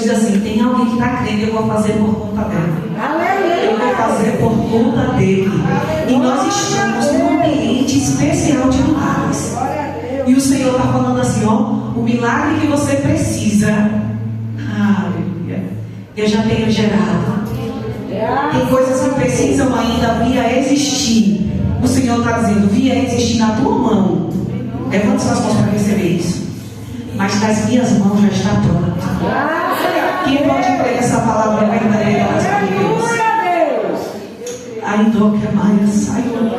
diz assim: tem alguém que está crendo, eu vou fazer por conta dela. Eu vou fazer por conta dele. E nós estamos num ambiente especial de milagres. E o Senhor está falando assim: ó, o milagre que você precisa, aleluia, eu já tenho gerado. Tem coisas que precisam ainda vir a existir. O Senhor está dizendo: vir a existir na tua mão. Levante suas mãos para receber isso. Mas nas minhas mãos já está pronto. Quem pode crer essa palavra verdadeira de Deus? Ainda que Maia saiu.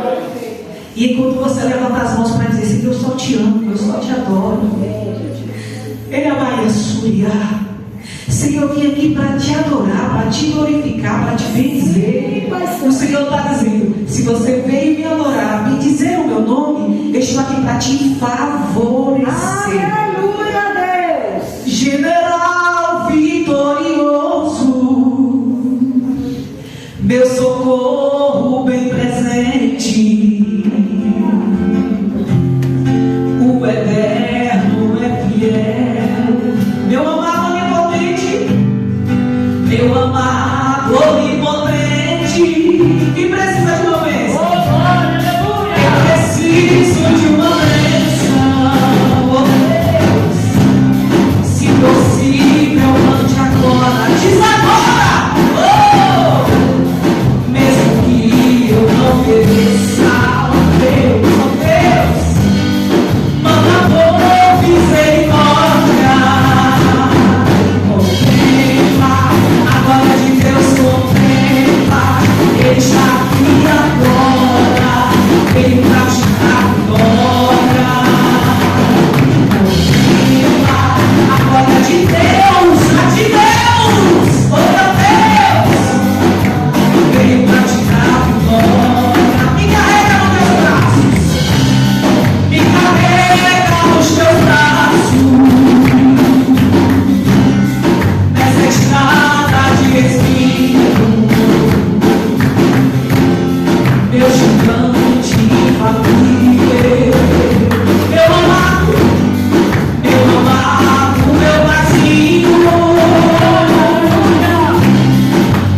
E quando você levanta as mãos para dizer assim: eu só te amo, eu só te adoro. Ele é Maia Suria. Senhor, eu vim aqui para te adorar, para te glorificar, para te benzer. O Senhor está dizendo: se você veio me adorar, me dizer o meu nome, eu estou aqui para te favorecer. Aleluia, Deus. General vitorioso, meu socorro bem presente, o eterno é fiel, meu amado onipotente, meu amado onipotente, que precisa de uma bênção. Eu preciso de uma bênção, oh Deus, se possível mande agora, diz agora, oh, mesmo que eu não mereça, oh Deus, oh Deus, manda amor, misericórdia, contempla, a glória de Deus contempla, Ele está aqui agora, Ele para te dar glória, contempla, a glória de Deus, a de Deus, oh meu Deus, veio para te dar glória, me carrega nos teus braços, me carrega nos teus braços, nessa estrada de espinho, meu gigante infatível, meu amado, meu vazio,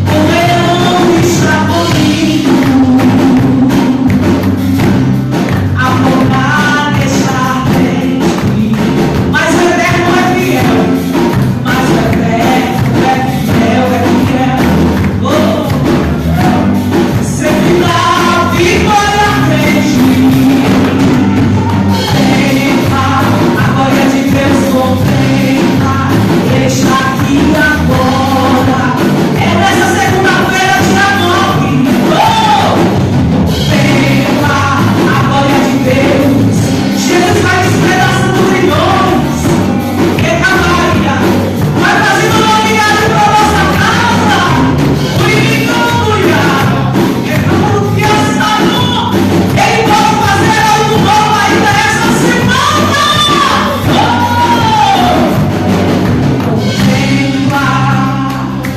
o leão está comigo, a fornalha está frente, mas o eterno é fiel, mas o eterno é fiel, oh, sempre dá vitória à frente. Contempla, a glória de Deus contempla, Ele está aqui agora, é nessa segunda-feira, dia 9, oh, contempla, a glória de Deus, Jesus vai despedaçando os grilhões, Maria, vai trazendo novidade para a nossa casa, o inimigo mulher, Ele pode fazer algo novo ainda essa semana. Contempla.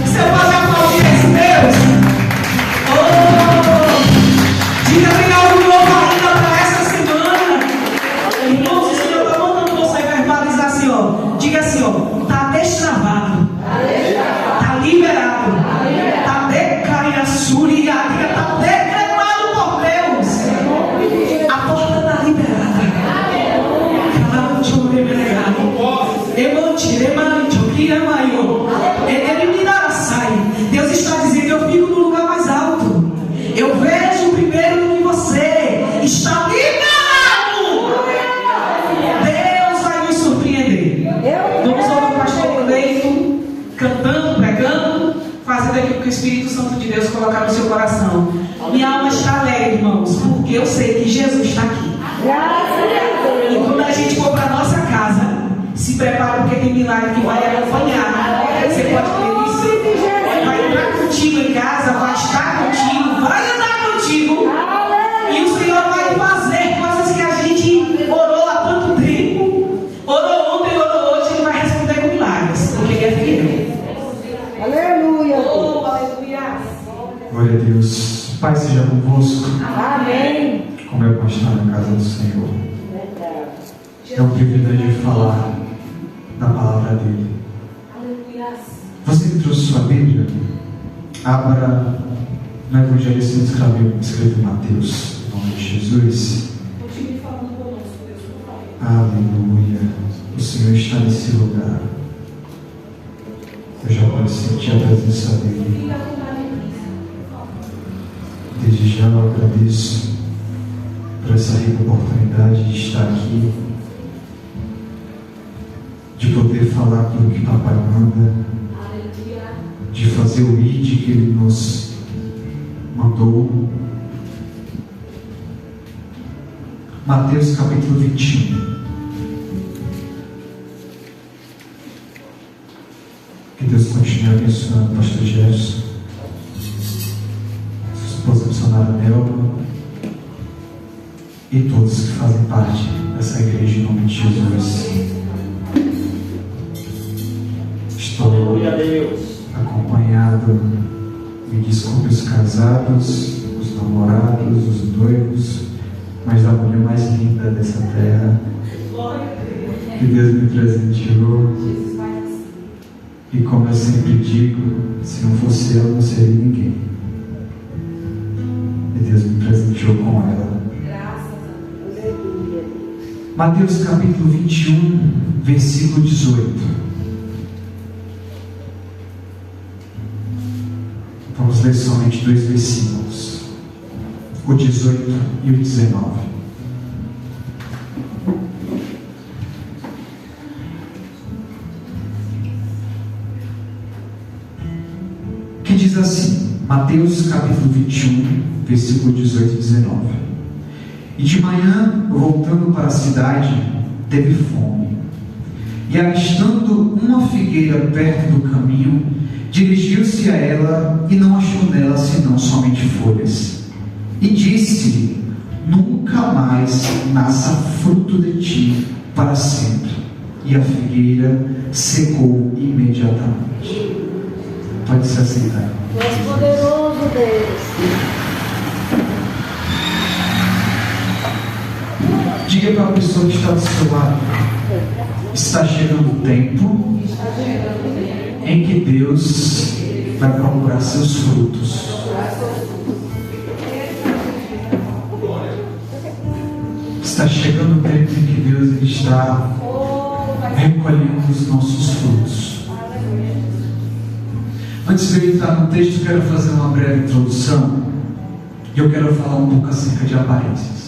Você pode aplaudir esse Deus? Diga tem algo novo ainda para essa semana. Irmãos, o Senhor está mandando você verbalizar assim, ó. Diga assim, ó. Está destravado. Está liberado. Está decaiaçuriado. Está decretado por Deus. A porta está liberada. Deus está dizendo: eu fico no lugar mais alto. Eu vejo primeiro em você. Está liberado. Deus vai nos surpreender. Vamos ouvir o pastor Cleiton cantando, pregando, fazendo aquilo que o Espírito Santo de Deus colocar no seu coração. Minha alma está alegre, irmãos, porque eu sei que Jesus está aqui. E quando a gente for para a nossa casa, se prepara, porque tem milagre que vai acompanhar. Você pode ter isso. Vai entrar contigo em casa, vai estar contigo, vai andar contigo. E o Senhor vai fazer coisas que a gente orou há tanto tempo. Orou ontem, orou hoje, Ele vai responder com milagres, porque Ele é fiel. Aleluia. Oh, aleluia. Glória a Deus. Pai seja convosco. Amém. Como é bom estar na casa do Senhor. É um privilégio falar da palavra dele. Aleluia. Você que trouxe sua Bíblia, abra no Evangelho segundo escreveu Mateus, em nome de Jesus. Continue falando conosco, Deus, por favor. Aleluia. O Senhor está nesse lugar. Eu já posso sentir a presença dele. Desde já eu agradeço por essa rica oportunidade de estar aqui, de poder falar aquilo que Papai manda, de fazer o ID que Ele nos mandou. Mateus capítulo 21. Que Deus continue abençoando o pastor Gerson, sua esposa missionária Nelva e todos que fazem parte dessa igreja em nome de Jesus. Estou acompanhado, me desculpe os casados, os namorados, os noivos, mas da mulher mais linda dessa terra que Deus me presenteou. E como eu sempre digo, se não fosse ela, não seria ninguém. E Deus me presenteou com ela. Graças a Deus. Mateus capítulo 21, versículo 18. Vamos ler somente 2 versículos, o 18 e o 19. Que diz assim, Mateus capítulo 21, versículo 18 e 19. E de manhã, voltando para a cidade, teve fome. E avistando uma figueira perto do caminho, dirigiu-se a ela e não achou nela senão somente folhas. E disse-lhe: nunca mais nasça fruto de ti para sempre. E a figueira secou imediatamente. Pode se assentar. Deus poderoso, Deus. Diga para a pessoa que está do seu lado: está chegando o tempo em que Deus vai procurar seus frutos. Está chegando o tempo em que Deus está recolhendo os nossos frutos. Antes de eu entrar no texto, quero fazer uma breve introdução. E eu quero falar um pouco acerca de aparências.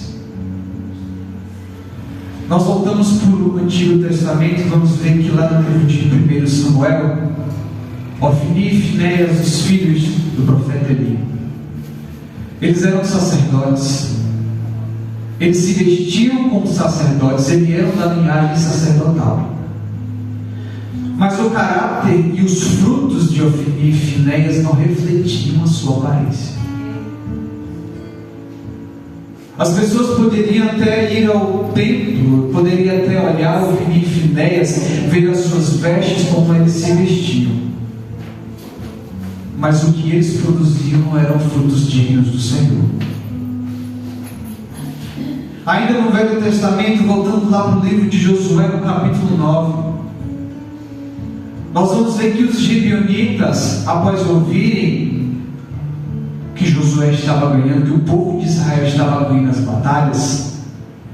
Nós voltamos para o Antigo Testamento e vamos ver que lá no livro de 1 Samuel, Ofni e Finéias, os filhos do profeta Eli, eles eram sacerdotes. Eles se vestiam como sacerdotes, eles eram da linhagem sacerdotal. Mas o caráter e os frutos de Ofni e Finéias não refletiam a sua aparência. As pessoas poderiam até ir ao templo, poderiam até olhar Ofni e Finéias, ver as suas vestes, como eles se vestiam. Mas o que eles produziam não eram frutos dignos do Senhor. Ainda no Velho Testamento, voltando lá para o livro de Josué, no capítulo 9, nós vamos ver que os gibeonitas, após ouvirem que Josué estava ganhando, que o povo de Israel estava ganhando as batalhas,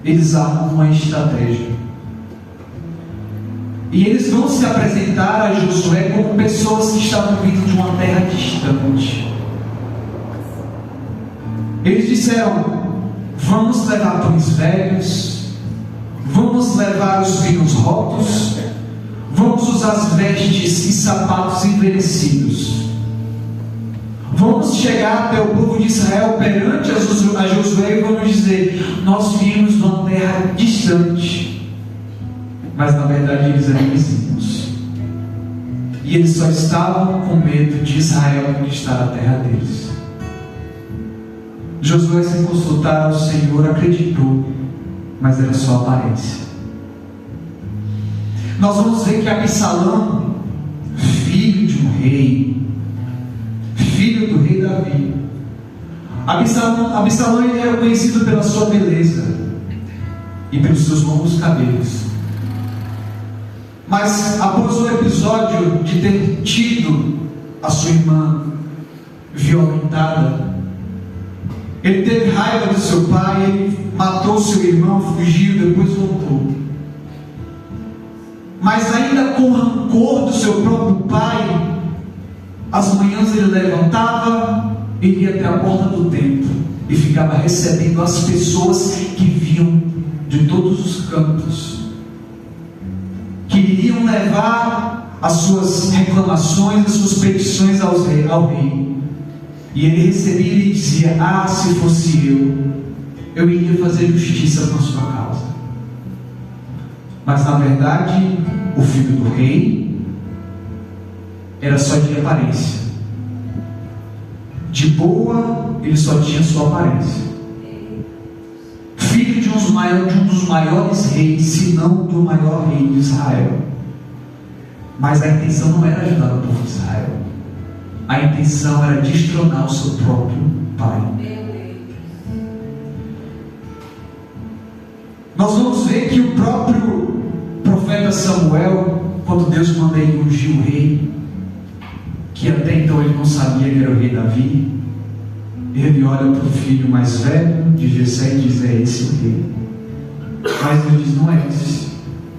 eles armam uma estratégia. E eles vão se apresentar a Josué como pessoas que estavam vindo de uma terra distante. Eles disseram: vamos levar pães velhos, vamos levar os vinhos rotos, vamos usar as vestes e sapatos envelhecidos. Vamos chegar até o povo de Israel perante a Josué e vamos dizer: nós vimos de uma terra distante. Mas na verdade eles eram vizinhos. E eles só estavam com medo de Israel conquistar a terra deles. Josué, sem consultar ao Senhor, acreditou, mas era só aparência. Nós vamos ver que Absalão, filho de um rei, filho do rei Davi, Absalão ele era conhecido pela sua beleza e pelos seus longos cabelos. Mas após o episódio de ter tido a sua irmã violentada, ele teve raiva do seu pai, ele matou seu irmão, fugiu, depois voltou. Mas ainda com rancor do seu próprio pai, às manhãs ele levantava, ele ia até a porta do templo e ficava recebendo as pessoas que vinham de todos os cantos, que iriam levar as suas reclamações, as suas petições ao rei. E ele recebia e dizia: ah, se fosse eu iria fazer justiça com a sua causa. Mas na verdade, o filho do rei era só de aparência. De boa, ele só tinha sua aparência. Filho de um dos maiores reis, se não do maior rei de Israel. Mas a intenção não era ajudar o povo de Israel. A intenção era destronar o seu próprio pai. Nós vamos ver que o próprio profeta Samuel, quando Deus manda ele ungir o rei, que até então ele não sabia que era o rei Davi, ele olha para o filho mais velho de Jessé e diz: é esse o rei. Mas Deus diz: não é esse.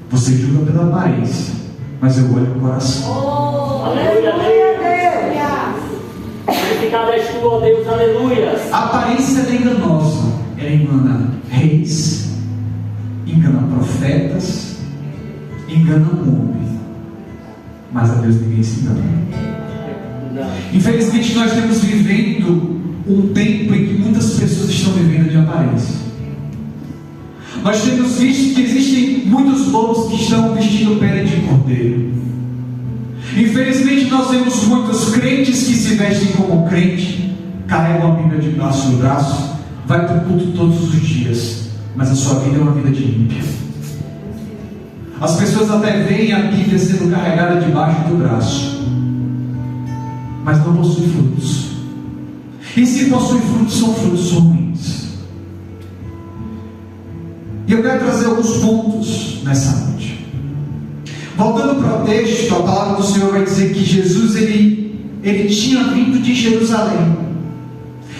Você julga pela aparência, mas eu olho o coração. Aleluia, Glorificado és tu, ó Deus, aleluia. A aparência é enganosa. Ela engana reis, engana profetas, engana o homem. Mas a Deus ninguém se engana. Infelizmente nós estamos vivendo um tempo em que muitas pessoas estão vivendo de aparência. Nós temos visto que existem muitos lobos que estão vestindo pele de cordeiro. Infelizmente nós vemos muitos crentes que se vestem como crente, carregam a Bíblia debaixo do braço, vai para o culto todos os dias, mas a sua vida é uma vida de ímpio. As pessoas até veem a Bíblia sendo carregada debaixo do braço, mas não possui frutos. E se possui frutos, são frutos ruins. E eu quero trazer alguns pontos nessa noite. Voltando para o texto, a palavra do Senhor vai dizer que Jesus ele tinha vindo de Jerusalém.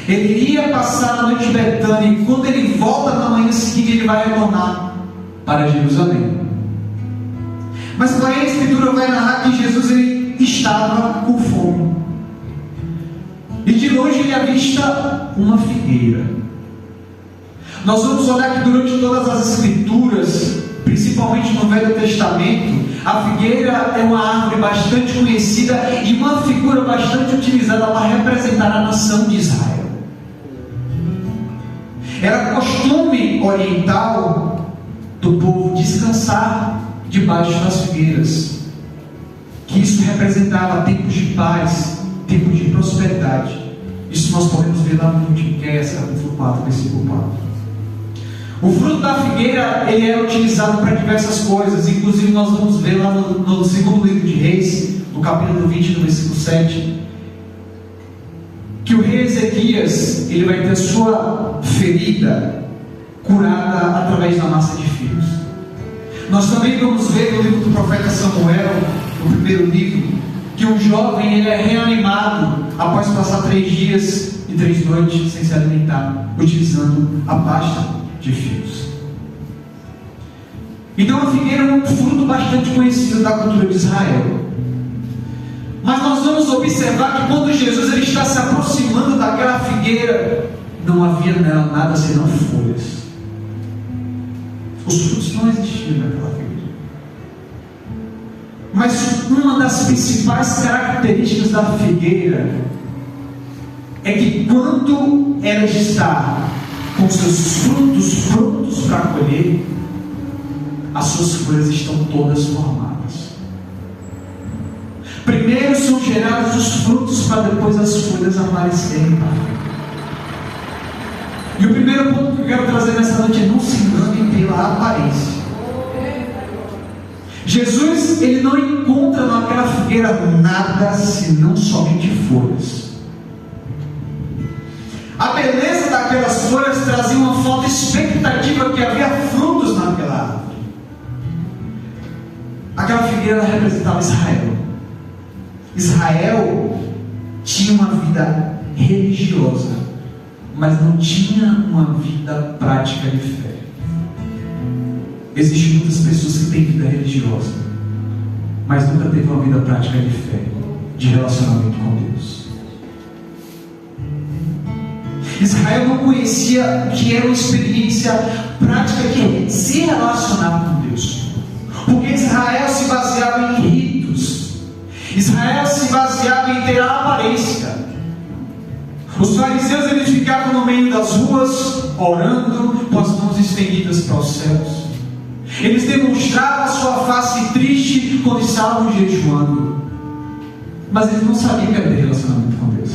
Ele iria passar a noite em Betânia, e quando ele volta na manhã seguinte, ele vai retornar para Jerusalém. Mas porém a Escritura vai narrar que Jesus ele estava com fome. E de longe ele avista uma figueira. Nós vamos olhar que durante todas as Escrituras, principalmente no Velho Testamento, a figueira é uma árvore bastante conhecida e uma figura bastante utilizada para representar a nação de Israel. Era costume oriental do povo descansar debaixo das figueiras, que isso representava tempos de paz, tempos de prosperidade. Isso nós podemos ver lá no Timqués, capítulo 4, versículo 4. O fruto da figueira ele era utilizado para diversas coisas. Inclusive nós vamos ver lá no segundo livro de Reis, no capítulo 20, no versículo 7, que o rei Ezequias ele vai ter a sua ferida curada através da massa de fios. Nós também vamos ver no livro do profeta Samuel, no primeiro livro, que um jovem ele é reanimado após passar 3 dias e 3 noites sem se alimentar, utilizando a pasta de fios. Então a figueira é um fruto bastante conhecido da cultura de Israel. Mas nós vamos observar que quando Jesus ele está se aproximando daquela figueira, não havia nela nada senão folhas. Os frutos não existiam naquela figueira. Mas uma das principais características da figueira é que quando ela está com seus frutos prontos para colher, as suas folhas estão todas formadas. Primeiro são gerados os frutos para depois as folhas aparecerem. E o primeiro ponto que eu quero trazer nessa noite é: não se engane pela aparência. Jesus ele não encontra naquela figueira nada senão somente folhas. A beleza daquelas folhas trazia uma falta de expectativa que havia frutos naquela árvore. Aquela figueira ela representava Israel. Israel tinha uma vida religiosa, mas não tinha uma vida prática de fé. Existem muitas pessoas que têm vida religiosa, mas nunca teve uma vida prática de fé, de relacionamento com Deus. Israel não conhecia o que era uma experiência prática de se relacionar com Deus, porque Israel se baseava em ritos, Israel se baseava em ter a aparência. Os fariseus eles ficavam no meio das ruas orando com as mãos estendidas para os céus. Eles demonstravam a sua face triste quando estavam jejuando, mas eles não sabiam que era ter relacionamento com Deus.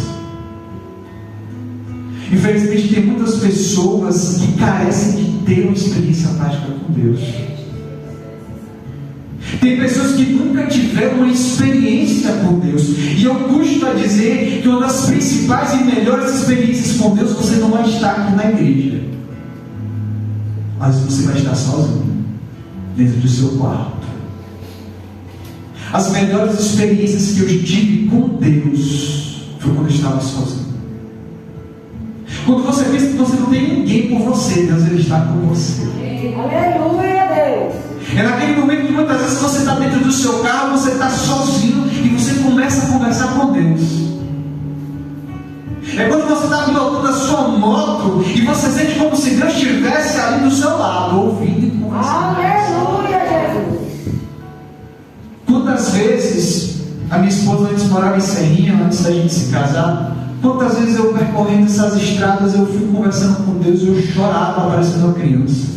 Infelizmente tem muitas pessoas que carecem de ter uma experiência prática com Deus. Tem pessoas que nunca tiveram uma experiência com Deus. E eu custo a dizer que uma das principais e melhores experiências com Deus, você não vai estar aqui na igreja, mas você vai estar sozinho, dentro do seu quarto. As melhores experiências que eu tive com Deus foi quando eu estava sozinho. Quando você pensa que você não tem ninguém por você, Deus ele está com você. Aleluia, Deus. É naquele momento que muitas vezes você está dentro do seu carro, você está sozinho e você começa a conversar com Deus. É quando você está pilotando a sua moto e você sente como se Deus estivesse ali do seu lado, ouvindo e conversando. Aleluia, Jesus. Quantas vezes a minha esposa antes morava em Serrinha, antes da gente se casar, quantas vezes eu percorrendo essas estradas, eu fui conversando com Deus e eu chorava parecendo uma criança.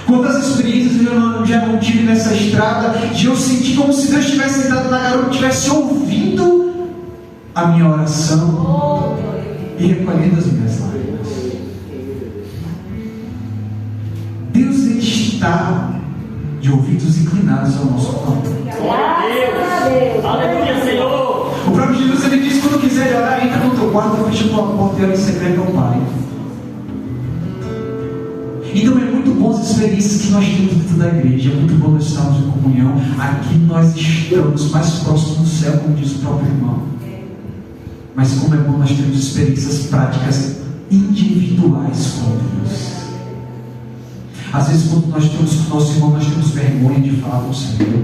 Quantas experiências eu já não tive nessa estrada, de eu senti como se Deus tivesse sentado na garupa e estivesse ouvindo a minha oração e recolhendo as minhas lágrimas. Deus ele está de ouvidos inclinados ao nosso clamor. Aleluia, Senhor. O próprio Jesus ele diz: quando quiser orar, entra no teu quarto, fecha a tua porta e ora em secreto ao Pai. Então é muito bom as experiências que nós temos dentro da igreja, é muito bom nós estarmos em comunhão. Aqui nós estamos mais próximos do céu, como diz o próprio irmão. Mas como é bom nós termos experiências práticas individuais com Deus. Às vezes quando nós estamos com o nosso irmão, nós temos vergonha de falar com o Senhor.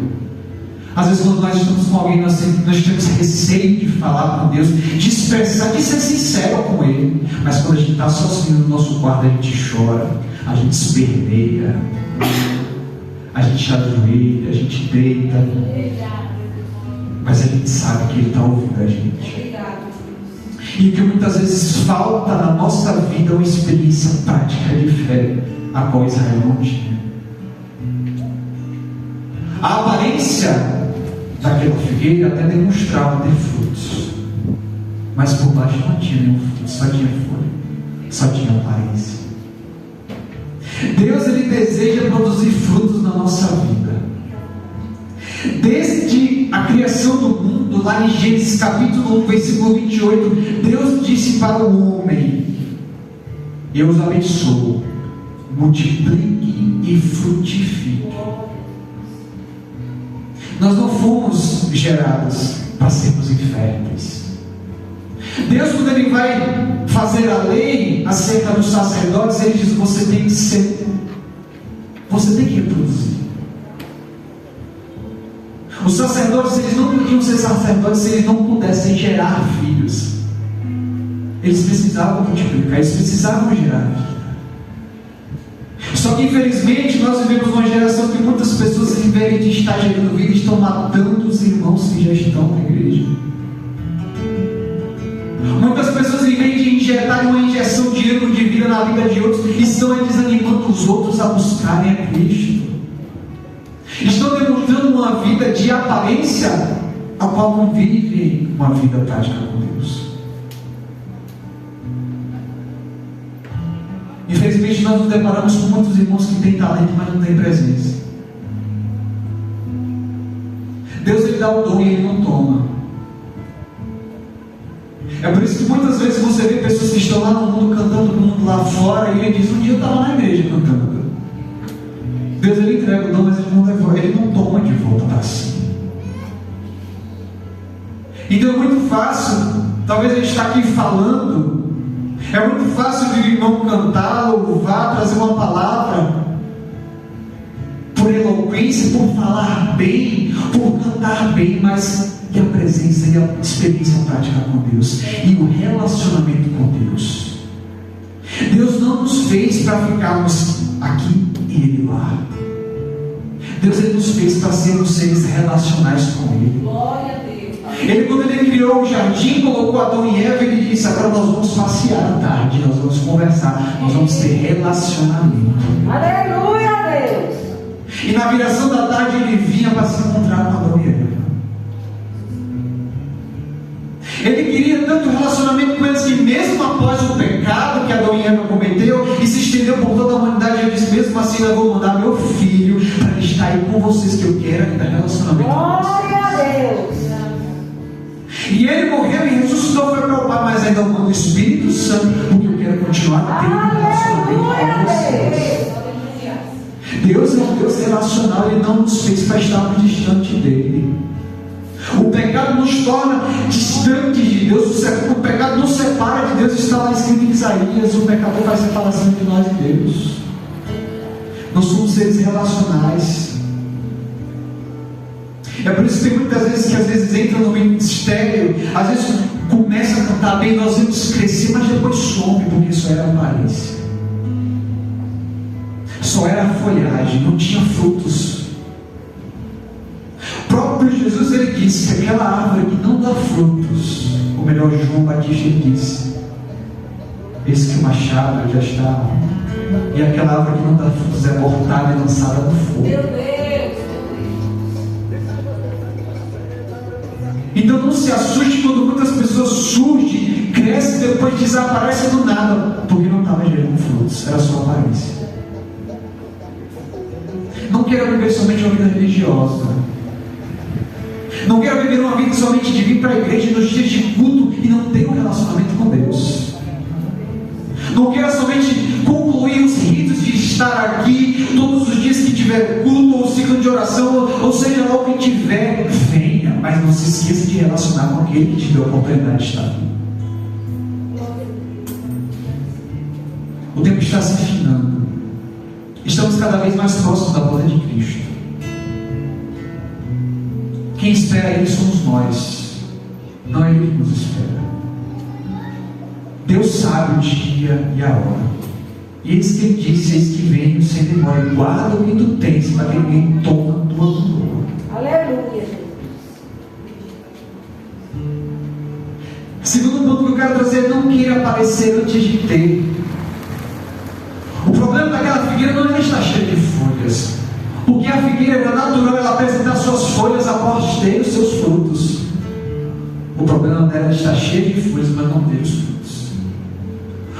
Às vezes quando nós estamos com alguém, nós temos receio de falar com Deus, de expressar, de ser sincero com Ele. Mas quando a gente está sozinho no nosso quarto, a gente chora, a gente esperneia, a gente ajoelha, a gente deita, mas a gente sabe que Ele está ouvindo a gente. E o que muitas vezes falta na nossa vida é uma experiência prática de fé, a qual Israel não tinha. A aparência daquela figueira até demonstrava ter frutos, mas por baixo não tinha nenhum fruto, só tinha folha, só tinha aparência. Deus ele deseja produzir frutos na nossa vida. Desde a criação do mundo, lá em Gênesis capítulo 1, versículo 28, Deus disse para o homem: eu os abençoo, multipliquem e frutifiquem. Nós não fomos gerados para sermos inférteis. Deus, quando Ele vai fazer a lei acerca dos sacerdotes, Ele diz: você tem que ser, você tem que reproduzir. Os sacerdotes, eles não podiam ser sacerdotes se eles não pudessem gerar filhos. Eles precisavam multiplicar, eles precisavam gerar vida. Só que infelizmente nós vivemos uma geração que muitas pessoas, em vez de estar gerando vida, estão matando os irmãos que já estão na igreja. Muitas pessoas, em vez de injetarem uma injeção de ânimo de vida na vida de outros, estão desanimando os outros a buscarem a Cristo. Estão demonstrando uma vida de aparência, a qual não vivem uma vida prática com Deus. Infelizmente nós nos deparamos com muitos irmãos que têm talento, mas não têm presença. Deus ele dá o dom e Ele não toma. É por isso que muitas vezes você vê pessoas que estão lá no mundo cantando para o mundo lá fora, e Ele diz: um dia eu estava na igreja cantando. Deus ele entrega o dom, mas ele não toma de volta para si. Então é muito fácil, talvez a gente está aqui falando, é muito fácil de o irmão cantar, louvar, trazer uma palavra, por eloquência, por falar bem, por cantar bem, mas e a presença e a experiência prática com Deus, e o relacionamento com Deus. Deus não nos fez para ficarmos aqui e Ele lá. Deus ele nos fez para sermos seres relacionais com Ele. Glória a Deus. Ele, quando Ele criou o jardim, colocou Adão e Eva, Ele disse: agora nós vamos passear à tarde, nós vamos conversar, nós vamos ter relacionamento. Aleluia a Deus. E na viração da tarde Ele vinha para se encontrar com Adão e Eva. Ele queria tanto relacionamento com eles que mesmo após o pecado que Adão e Eva cometeu e se estendeu por toda a humanidade, ele disse: mesmo assim eu vou mandar meu filho para ele estar aí com vocês, que eu quero ainda relacionamento com vocês. Glória a Deus. E ele morreu e ressuscitou, foi para o Pai, mas ainda manda o Espírito Santo, porque eu quero continuar tendo relacionamento com vocês. Deus é um Deus relacional, Ele não nos fez para estarmos distante dEle. O pecado nos torna distantes de Deus. O pecado nos separa de Deus. Está lá escrito em Isaías: o pecado faz separação entre nós e Deus. Nós somos seres relacionais. É por isso que tem muitas vezes que às vezes entra no ministério, às vezes começa a cantar bem, nós vamos crescer, mas depois some, porque isso era aparência, só era folhagem, não tinha frutos. O próprio Jesus ele disse que aquela árvore que não dá frutos, ou melhor, João Batista ele disse: eis que o machado já está, e aquela árvore que não dá frutos é cortada e lançada no fogo. Meu Deus. Então não se assuste quando muitas pessoas surgem, crescem e depois desaparecem do nada, porque não estava gerando frutos, era só aparência. Não quero viver somente uma vida religiosa. Não quero viver uma vida somente de vir para a igreja nos dias de culto e não ter um relacionamento com Deus. Não quero somente concluir os ritos de estar aqui todos os dias que tiver culto ou ciclo de oração, ou seja lá o que tiver, venha, mas não se esqueça de relacionar com aquele que te deu a oportunidade de estar aqui. O tempo está se afinando. Estamos cada vez mais próximos da volta de Cristo. Quem espera Ele somos nós, não é Ele que nos espera. Deus sabe o dia e a hora. E eis que Ele disse: eis que venho sem demora, guarda o que tu tens, para que ninguém tome a tua coroa. Aleluia. Segundo ponto que eu quero trazer: não queira aparecer antes de ter. O problema daquela figueira não é estar cheia de folhas, porque a figueira era natural ela apresentar suas folhas após ter os seus frutos. O problema dela é estar cheia de folhas, mas não ter os frutos.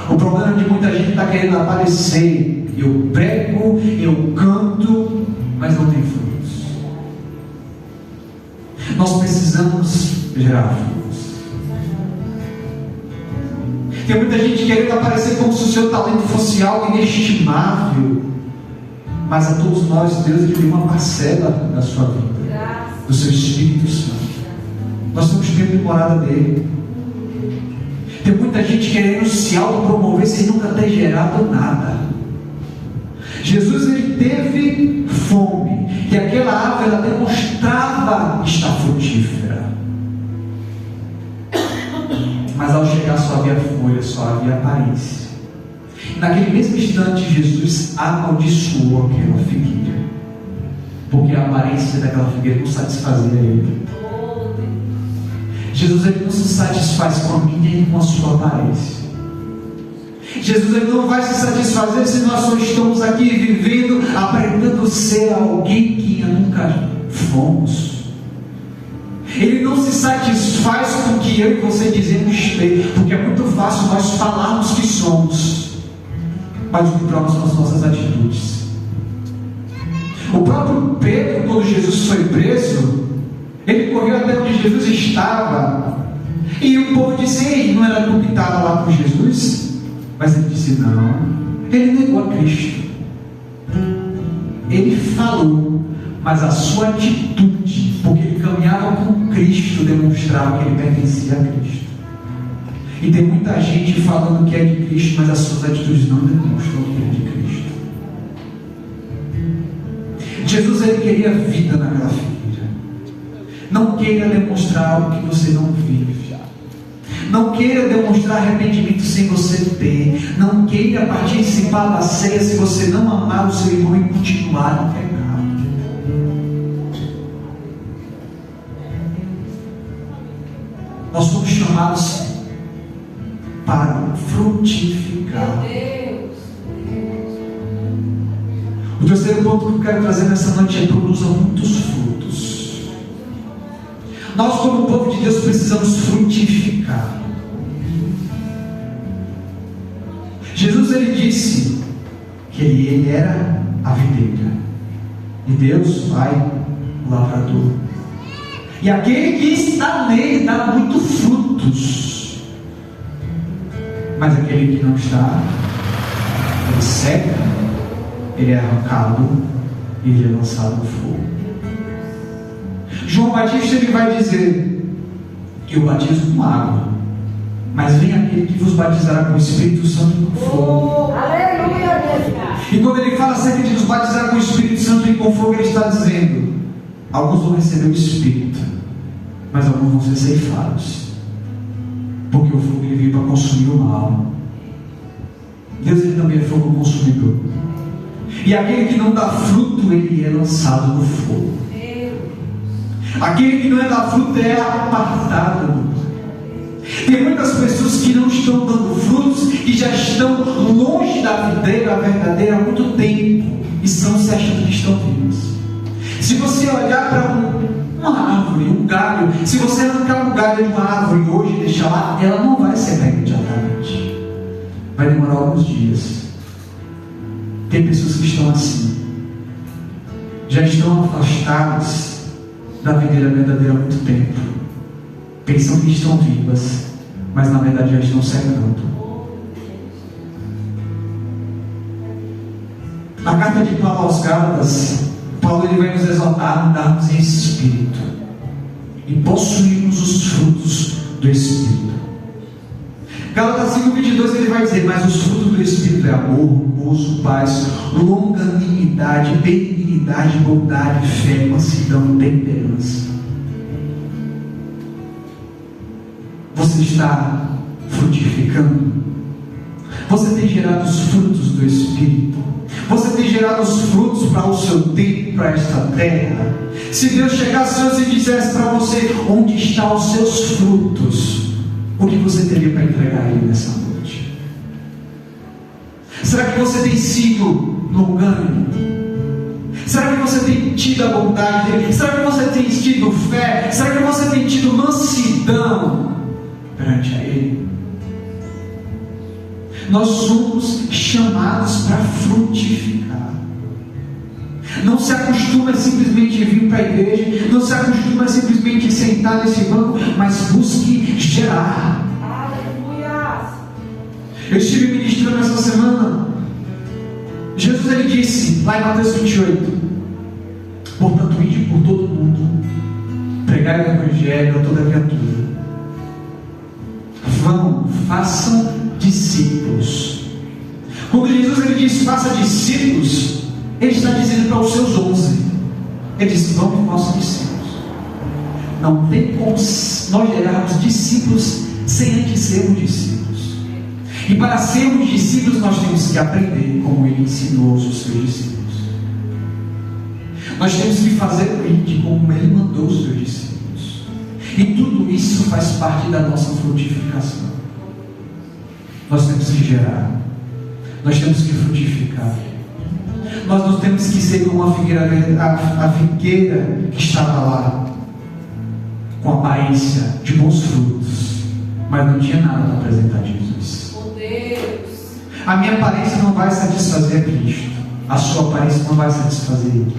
O problema de muita gente está querendo aparecer: eu prego, eu canto, mas não tem frutos. Nós precisamos gerar frutos. Tem muita gente querendo aparecer como se o seu talento fosse algo inestimável, mas a todos nós Deus deu uma parcela da sua vida, do seu Espírito Santo. Nós somos tempo de morada dele. Tem muita gente querendo se autopromover sem nunca ter gerado nada. Jesus ele teve fome, e aquela árvore ela demonstrava estar frutífera, mas ao chegar só havia folha, só havia aparência. E naquele mesmo instante Jesus amaldiçoou aquela figueira, porque a aparência daquela figueira não satisfazia ele. Jesus ele não se satisfaz com a minha e com a sua aparência. Jesus ele não vai se satisfazer se nós só estamos aqui vivendo, aparentando ser alguém que nunca fomos. Ele não se satisfaz com o que eu e você dizemos ter, porque é muito fácil nós falarmos que somos, mas o que prova são as nossas atitudes. O próprio Pedro, quando Jesus foi preso, ele correu até onde Jesus estava, e o povo disse: ei, não era tu que estava lá com Jesus? Mas ele disse: não. Ele negou a Cristo. ele falou, mas a sua atitude, porque ele caminhava com Cristo, demonstrava que ele pertencia a Cristo. E tem muita gente falando que é de Cristo, mas as suas atitudes não demonstram que é de Cristo. Jesus, ele queria vida naquela figueira. Não queira demonstrar algo que você não vive. Não queira demonstrar arrependimento sem você ter. Não queira participar da ceia se você não amar o seu irmão e continuar no pecado. Nós somos chamados para frutificar. O terceiro ponto que eu quero trazer nessa noite é: produza muitos frutos. Nós, como povo de Deus, precisamos frutificar. Jesus, ele disse que ele era a videira e Deus vai o lavrador. E aquele que está nele dá muitos frutos, mas aquele que não está, ele seca, ele é arrancado e ele é lançado no fogo. João Batista, ele vai dizer: eu batizo com água, mas vem aquele que vos batizará com o Espírito Santo e com fogo. Aleluia, Deus. E quando ele fala acerca de nos batizar com o Espírito Santo e com fogo, ele está dizendo: alguns vão receber o Espírito, mas alguns vão ser ceifados, porque o fogo ele veio para consumir o mal. Deus, ele também é fogo consumidor. E aquele que não dá fruto, ele é lançado no fogo. Aquele que não é da fruta é apartado. Tem muitas pessoas que não estão dando frutos e já estão longe da videira verdadeira há muito tempo e estão se achando que estão vivos. Se você olhar para uma árvore, um galho, se você arrancar um galho de uma árvore hoje e deixar lá, ela não vai secar imediatamente. Vai demorar alguns dias. Tem pessoas que estão assim, já estão afastadas da videira verdadeira há muito tempo, pensam que estão vivas, mas na verdade já estão secando. Na carta de Paulo aos Gálatas, Paulo ele vai nos exortar a andarmos em espírito e possuirmos os frutos do Espírito. Gálatas 5:22 ele vai dizer: mas os frutos do Espírito é amor, gozo, paz, longanimidade, benignidade, bondade, fé, mansidão, temperança. Você está frutificando? Você tem gerado os frutos do Espírito? Você tem gerado os frutos para o seu tempo, para esta terra? Se Deus chegasse hoje e dissesse para você: onde estão os seus frutos? O que você teria para entregar a Ele nessa noite? Será que você tem sido longânimo? Será que você tem tido a bondade dele? Será que você tem tido fé? Será que você tem tido mansidão perante a Ele? Nós somos chamados para frutificar. Não se acostuma simplesmente a vir para a igreja, não se acostuma a simplesmente sentar nesse banco, mas busque gerar. Aleluia. Eu estive ministrando essa semana. Jesus ele disse lá em Mateus 28: portanto, ide por todo mundo, pregai o evangelho a toda criatura. Vão, façam discípulos. Quando Jesus ele diz faça discípulos, ele está dizendo para os seus 11. Ele diz: vão e façam discípulos. Não tem como nós gerarmos discípulos sem antes sermos discípulos. E para sermos discípulos nós temos que aprender como ele ensinou os seus discípulos. Nós temos que fazer o ide como ele mandou os seus discípulos. E tudo isso faz parte da nossa frutificação. Nós temos que gerar. Nós temos que frutificar. Nós não temos que ser como a figueira que estava lá, com aparência de bons frutos, mas não tinha nada para apresentar a Jesus. A minha aparência não vai satisfazer a Cristo. A sua aparência não vai satisfazer Ele.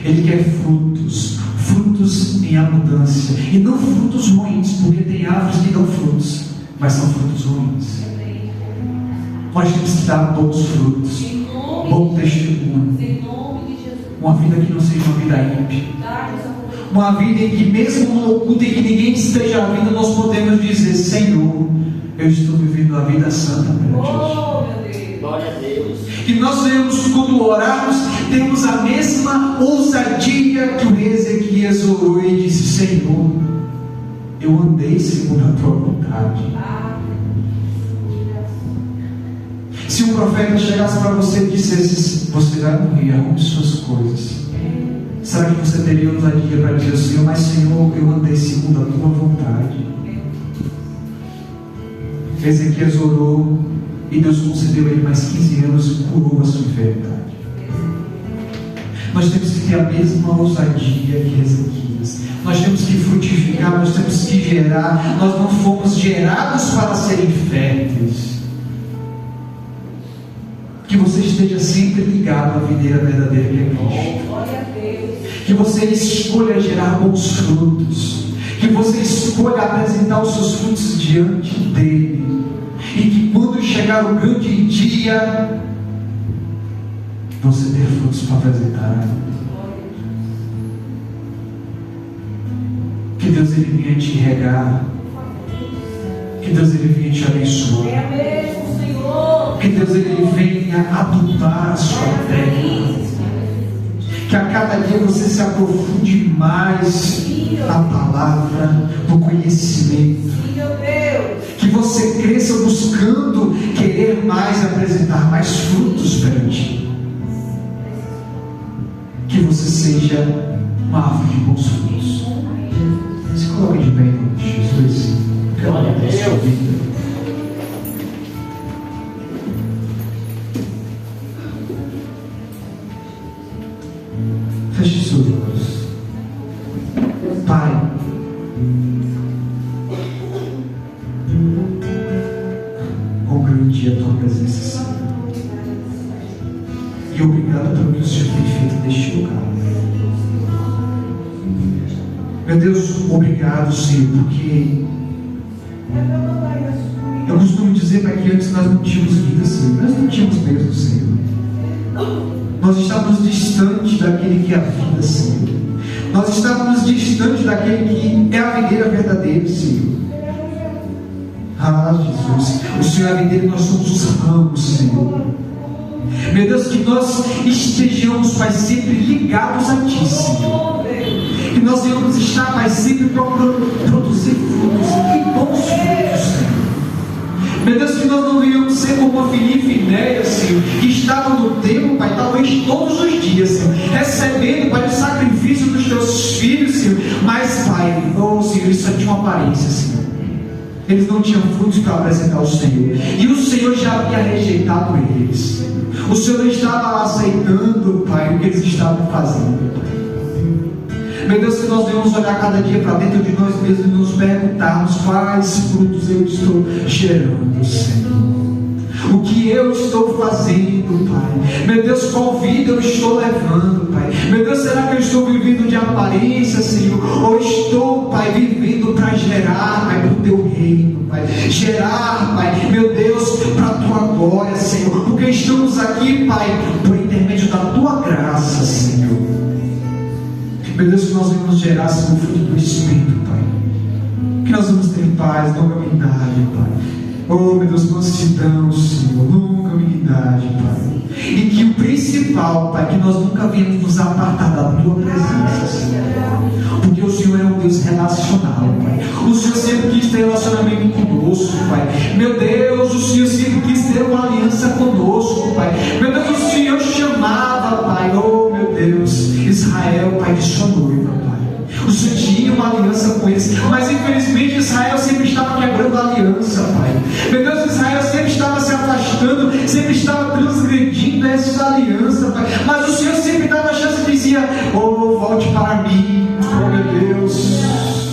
Ele quer frutos, frutos em abundância, e não frutos ruins, porque tem árvores que dão frutos, mas são frutos ruins. Nós temos que dar bons frutos, bom testemunho. Uma vida que não seja uma vida ímpia. Uma vida em que, mesmo no oculto, em que ninguém esteja vendo, nós podemos dizer: Senhor, eu estou vivendo a vida santa perante Ti. Glória a Deus. Que nós venhamos, quando orarmos, temos a mesma ousadia que o rei Ezequias orou e disse: Senhor, eu andei segundo a Tua vontade. Se um profeta chegasse para você e dissesse: você vai morrer, arrume suas coisas, será que você teria ousadia para dizer: Senhor, mas Senhor, eu andei segundo a Tua vontade? Ezequias orou e Deus concedeu a ele mais 15 anos e curou a sua enfermidade. Nós temos que ter a mesma ousadia que Ezequias. Nós temos que frutificar, nós temos que gerar. Nós não fomos gerados para serem férteis. Que você esteja sempre ligado à videira verdadeira que é Cristo. Que você escolha gerar bons frutos. Que você escolha apresentar os seus frutos diante dele. E que quando chegar o grande dia, você ter frutos para apresentar. Que Deus ele venha te regar. Que Deus ele venha te abençoar. Que Deus ele venha adubar a sua terra. Que a cada dia você se aprofunde mais na palavra, no conhecimento. Que você cresça buscando querer mais e apresentar mais frutos perante. Que você seja uma árvore de bons frutos. Se coloque de pé em nome de Jesus. Glória a Deus. Feche seus olhos. Pai, quão grande é a Tua presença, Senhor. E obrigado pelo que o Senhor tem feito neste lugar. Meu Deus, obrigado, Senhor, porque eu costumo dizer para que antes nós não tínhamos vida, Senhor. Nós não tínhamos mesmo, Senhor. Nós estávamos distantes daquele que é a vida, Senhor. Nós estávamos distantes daquele que é a videira verdadeira, Senhor. Ah, Jesus, o Senhor é a videira e nós somos os ramos, Senhor. Meu Deus, que nós estejamos, Pai, sempre ligados a Ti, Senhor. Que nós venhamos estar, Pai, sempre procurando produzir frutos e bons frutos, Senhor. Meu Deus, que nós não venhamos ser como a Filipe e Néia, Senhor, que estavam no templo, Pai, talvez todos os dias, Senhor, recebendo, Pai, o sacrifício dos Teus filhos, Senhor. Mas, Pai, oh, Senhor, isso tinha uma aparência, Senhor. Eles não tinham frutos para apresentar ao Senhor. E o Senhor já havia rejeitado eles. O Senhor não estava aceitando, Pai, o que eles estavam fazendo, Pai. Meu Deus, que nós devemos olhar cada dia para dentro de nós mesmos e nos perguntarmos quais frutos eu estou gerando, Senhor. O que eu estou fazendo, Pai? Meu Deus, qual vida eu estou levando, Pai? Meu Deus, será que eu estou vivendo de aparência, Senhor? Ou estou, Pai, vivendo para gerar, Pai, para o Teu reino, Pai? Gerar, Pai, meu Deus, para a Tua glória, Senhor. Porque estamos aqui, Pai, por intermédio da Tua graça, Senhor. Meu Deus, que nós vamos gerar, Senhor, o fruto do Espírito, Pai. Que nós vamos ter paz, longanimidade, Pai. Oh, meu Deus, mansidão, Senhor, longanimidade, Pai. E que o principal, Pai, que nós nunca venhamos nos apartar da Tua presença, Senhor. Porque o Senhor é um Deus relacional, Pai. O Senhor sempre quis ter relacionamento conosco, Pai. Meu Deus, o Senhor sempre quis ter uma aliança conosco, Pai. Meu Deus, o Senhor chamava, Pai, oh, meu Deus, Israel, Pai, de sua noiva, Pai. O Senhor tinha uma aliança com eles, mas infelizmente Israel sempre estava quebrando a aliança, Pai. Meu Deus, Israel sempre estava se afastando, sempre estava transgredindo essa aliança, Pai. Mas o Senhor sempre dava a chance e dizia: oh, volte para mim, oh meu Deus.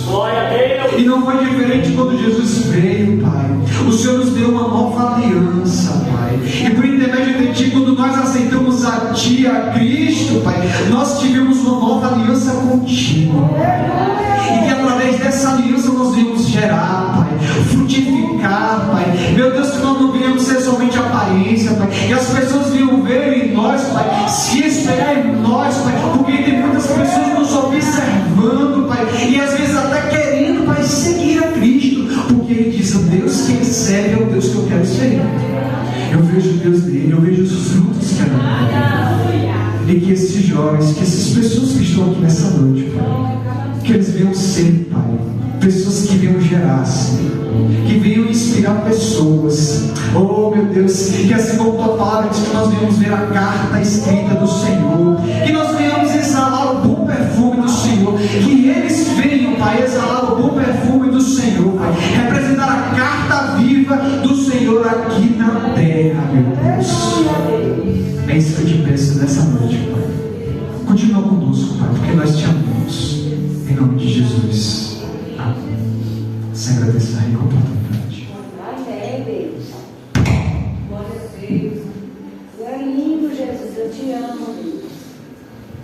Glória a Deus. E não foi diferente quando Jesus veio, Pai. O Senhor nos deu uma nova aliança, Pai. E por intermédio de Ti, quando nós aceitamos a Ti, a Cristo, Pai, nós tivemos uma nova aliança contigo, Pai. E que através dessa aliança nós viemos gerar, Pai, frutificar, Pai. Meu Deus, que nós não viemos ser somente aparência, Pai. E as pessoas vinham ver em nós, Pai, se espelhar em nós, Pai, vejo o Deus dele, eu vejo os frutos que ela dá. E que esses jovens, que essas pessoas que estão aqui nessa noite, Pai, que eles venham ser, Pai, pessoas que venham gerar, Senhor, que venham inspirar pessoas. Oh meu Deus, que assim como tua palavra diz, que nós venhamos ver a carta escrita do Senhor, que nós venhamos exalar o bom perfume do Senhor, que eles venham, Pai, exalar o bom perfume do Senhor, Pai, representar a carta viva do Senhor aqui na terra, meu Deus. É isso que eu te peço nessa noite, Pai. Continua conosco, Pai, porque nós te amamos. Em nome de Jesus. Amém. Se agradecer aí com a oportunidade. Amém, Deus. Glória a Deus. Tu é lindo, Jesus. Eu te amo, Deus.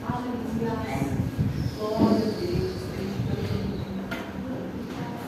Aleluia.